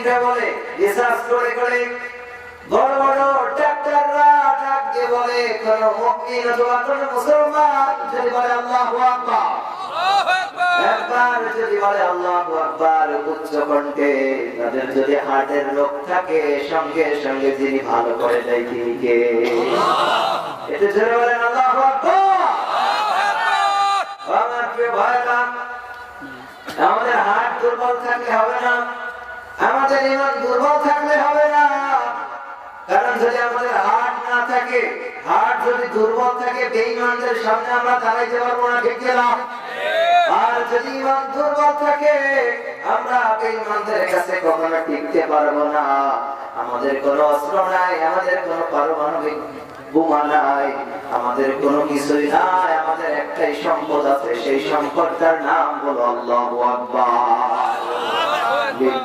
বৈজ্ঞানিকরা বলে রিসার্চ করে করে বড় বড় ডাক্তাররা ডাক দিয়ে বলে কোন মুমিন অথবা কোন মুসলমান যদি বলে আল্লাহু আকবার, একবার যদি বলে আল্লাহু আকবার উচ্চ কণ্ঠে, তাদের যদি হার্টের রোগ থাকে সঙ্গে সঙ্গে যিনি ভালো করে দেয় তিনি কে? এতে জোরে বলেন আল্লাহু আকবার। আমার প্রিয় ভাইরা, আমাদের হার্ট দুর্বল থাকলে হবে না, আমাদের ঈমান দুর্বল থাকলে হবে না। কারণ যদি আমাদের হার্ট না থাকে, হার্ট যদি দুর্বল থাকে, বেঈমানদের সামনে আমরা দাঁড়াইতে পারবো না, ঠিক না? আর যদি ঈমান দুর্বল থাকে, আমরা বেঈমানদের কাছে কখনো টিকতে পারবো না। আমাদের কোনো অস্ত্র নাই, আমাদের কোনো পারমাণবিক বোমা নাই, আমাদের কোনো কিছুই নাই, আমাদের একটাই সম্পদ আছে, সেই সম্পদটার নাম হলো আল্লাহু আকবার।